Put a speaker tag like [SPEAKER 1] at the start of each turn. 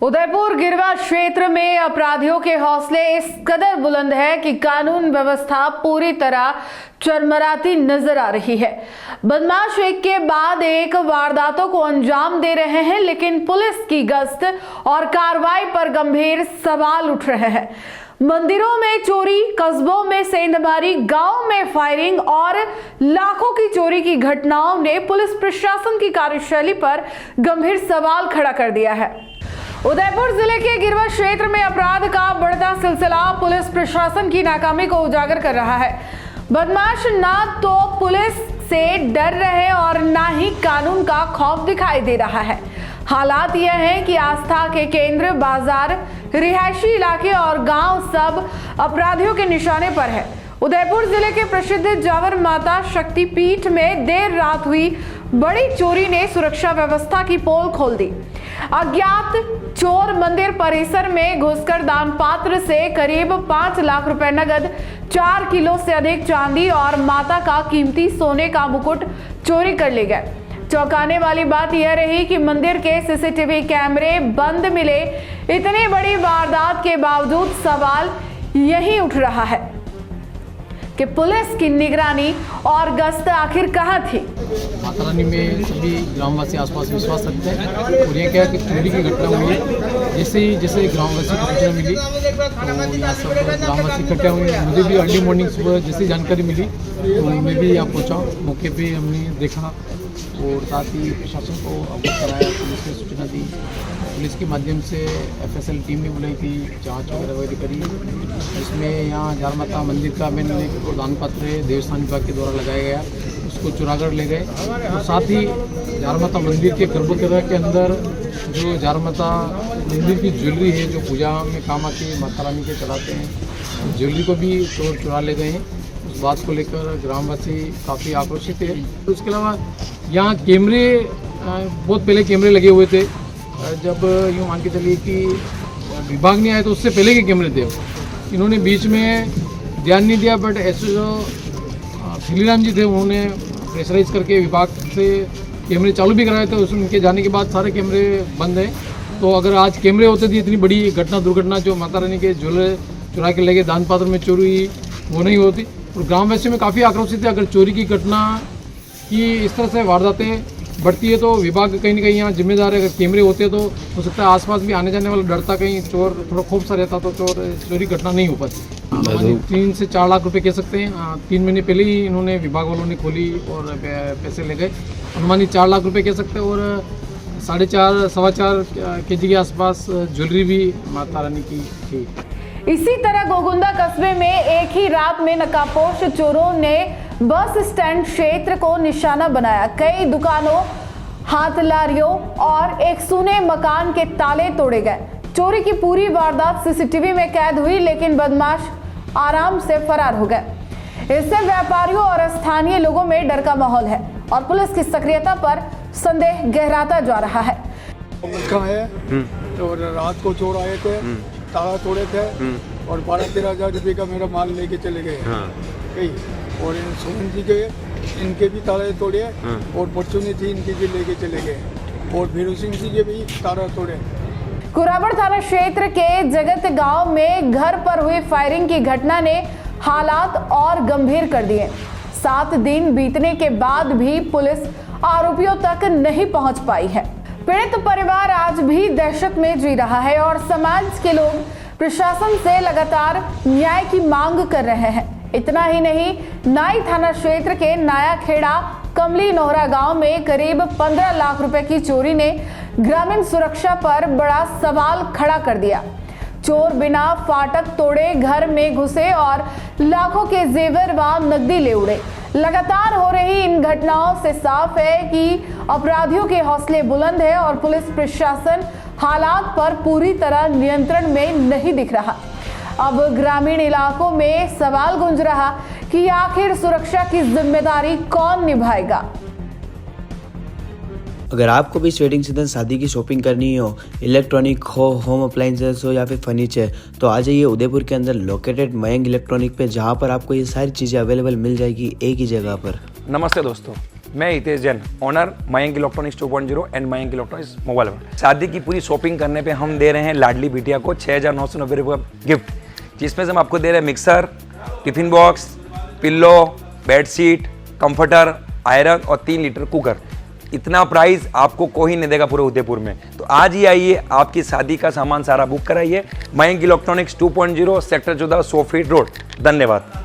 [SPEAKER 1] उदयपुर गिरवा क्षेत्र में अपराधियों के हौसले इस कदर बुलंद है कि कानून व्यवस्था पूरी तरह चरमराती नजर आ रही है। बदमाश एक के बाद एक वारदातों को अंजाम दे रहे हैं, लेकिन पुलिस की गश्त और कार्रवाई पर गंभीर सवाल उठ रहे हैं। मंदिरों में चोरी, कस्बों में सेंधमारी, गांव में फायरिंग और लाखों की चोरी की घटनाओं ने पुलिस प्रशासन की कार्यशैली पर गंभीर सवाल खड़ा कर दिया है। उदयपुर जिले के गिरवा क्षेत्र में अपराध का बढ़ता सिलसिला पुलिस प्रशासन की नाकामी को उजागर कर रहा है। बदमाश ना तो पुलिस से डर रहे और ना ही कानून का खौफ दिखाई दे रहा है। हालात यह है कि आस्था के केंद्र, बाजार, रिहायशी इलाके और गांव सब अपराधियों के निशाने पर है। उदयपुर जिले के प्रसिद्ध जावर माता शक्तिपीठ में देर रात हुई बड़ी चोरी ने सुरक्षा व्यवस्था की पोल खोल दी। अज्ञात चोर मंदिर परिसर में घुसकर दान पात्र से करीब 5 लाख रुपए नगद, 4 किलो से अधिक चांदी और माता का कीमती सोने का मुकुट चोरी कर ले गए। चौंकाने वाली बात यह रही कि मंदिर के सीसीटीवी कैमरे बंद मिले। इतनी बड़ी वारदात के बावजूद सवाल यही उठ रहा है कि पुलिस की निगरानी और गश्त आखिर कहां थी।
[SPEAKER 2] माता रानी में सभी ग्रामवासी आसपास विश्वास रखते हैं और ये क्या कि चोरी की घटना हुई है। जैसे ग्रामवासी को सूचना मिली तो यहाँ सब ग्रामवासी इकट्ठे हुए। मुझे भी अर्ली मॉर्निंग सुबह जैसी जानकारी मिली तो मैं भी यहाँ पहुँचा। मौके पे हमने देखा और साथ ही प्रशासन को अवगत कराया। पुलिस ने सूचना दी, पुलिस के माध्यम से FSL टीम भी बुलाई थी, जांच वगैरह करी। इसमें यहाँ जावर माता मंदिर का मेन दान पत्र देवस्थान विभाग के द्वारा लगाया गया, उसको चुराकर ले गए। और साथ ही जावर माता मंदिर के गर्भगृह के अंदर जो जावर माता मंदिर की ज्वेलरी है, जो पूजा में काम आती है, माता रानी के चढ़ाते हैं, ज्वेलरी को भी चोर चुरा ले गए हैं। उस बात को लेकर ग्रामवासी काफ़ी आक्रोशित है। उसके अलावा यहाँ कैमरे, बहुत पहले कैमरे लगे हुए थे। जब यूँ मान के चलिए कि विभाग नहीं आया तो उससे पहले के कैमरे थे। इन्होंने बीच में ध्यान नहीं दिया, बट ऐसे जो खिलीराम जी थे उन्होंने प्रेशराइज करके विभाग से कैमरे चालू भी कराए थे। उनके जाने के बाद सारे कैमरे बंद हैं। तो अगर आज कैमरे होते थे, इतनी बड़ी दुर्घटना जो माता रानी के ज्वेलर चुरा के ले गए, दान पात्र में चोरी हुई, वो नहीं होती। और ग्रामवासियों में काफ़ी आक्रोशित है। अगर चोरी की घटना की इस तरह से वारदातें बढ़ती है तो विभाग कहीं ना कहीं यहाँ जिम्मेदार है। अगर कैमरे होते तो हो सकता है आसपास भी आने जाने वाला डरता, कहीं चोर थोड़ा खौफ सा रहता तो चोरी घटना नहीं हो पाती। 3 से 4 लाख रुपए कह सकते हैं। 3 महीने पहले ही इन्होंने विभाग वालों ने खोली और पैसे ले गए। अनुमानित 4 लाख रुपए कह सकते हैं। और 4.5 सवा 4 kg के आसपास ज्वेलरी भी माता रानी की थी।
[SPEAKER 1] इसी तरह गोगुंदा कस्बे में एक ही रात में नकाबपोश चोरों ने बस स्टैंड क्षेत्र को निशाना बनाया। कई दुकानों, हाथ लारियों और एक सूने मकान के ताले तोड़े गए। चोरी की पूरी वारदात सीसीटीवी में कैद हुई, लेकिन बदमाश आराम से फरार हो गए। इससे व्यापारियों और स्थानीय लोगों में डर का माहौल है और पुलिस की सक्रियता पर संदेह गहराता जा रहा है।
[SPEAKER 3] तो रात को चोर आए थे, ताला तोड़े थे और 12-13 हज़ार रुपये का मेरा माल लेके चले गए। और इन सोहन जी के इनके भी ताले तोड़े और परचूनी थी, इनकी भी लेके चले गए। और भीरू सिंह जी के भी ताला तोड़े।
[SPEAKER 1] कुराबड़ थाना क्षेत्र के जगत गांव में घर पर हुई फायरिंग की घटना ने हालात और गंभीर कर दिए। 7 दिन बीतने के बाद भी पुलिस आरोपियों तक नहीं पहुंच पाई है। पीड़ित परिवार आज भी दहशत में जी रहा है और समाज के लोग प्रशासन से लगातार न्याय की मांग कर रहे हैं। इतना ही नहीं, नाई थाना क्षेत्र के नाया खेड़ा कमली नोहरा गांव में करीब 15 लाख रुपए की चोरी ने ग्रामीण सुरक्षा पर बड़ा सवाल खड़ा कर दिया। चोर बिना फाटक तोड़े घर में घुसे और लाखों के जेवर व नकदी ले उड़े। लगातार हो रही इन घटनाओं से साफ है कि अपराधियों के हौसले बुलंद है और पुलिस प्रशासन हालात पर पूरी तरह नियंत्रण में नहीं दिख रहा। अब ग्रामीण इलाकों में सवाल गूंज रहा कि आखिर सुरक्षा की जिम्मेदारी कौन निभाएगा।
[SPEAKER 4] अगर आपको भी इस वेडिंग सीजन शादी की शॉपिंग करनी हो, इलेक्ट्रॉनिक हो, होम अप्लाइंसेस हो या फिर फर्नीचर, तो आ जाइए उदयपुर के अंदर लोकेटेड मयंक इलेक्ट्रॉनिक पे, जहां पर आपको ये सारी चीज़ें अवेलेबल मिल जाएगी एक ही जगह पर।
[SPEAKER 5] नमस्ते दोस्तों, मैं Hitesh Jain, owner Mayank electronics 2.0 and Mayank electronics mobile. शादी की पूरी शॉपिंग करने पे हम दे रहे हैं लाडली बिटिया को 6,990 रुपये का गिफ्ट, जिसमें से हम आपको दे रहे हैं mixer, tiffin box, pillow, bedsheet, comforter, iron और 3 लीटर कुकर। इतना प्राइस आपको कोई नहीं देगा पूरे उदयपुर में। तो आज ही आइए, आपकी शादी का सामान सारा बुक कराइए। Mayank electronics 2.0 sector 14 100 feet road. धन्यवाद।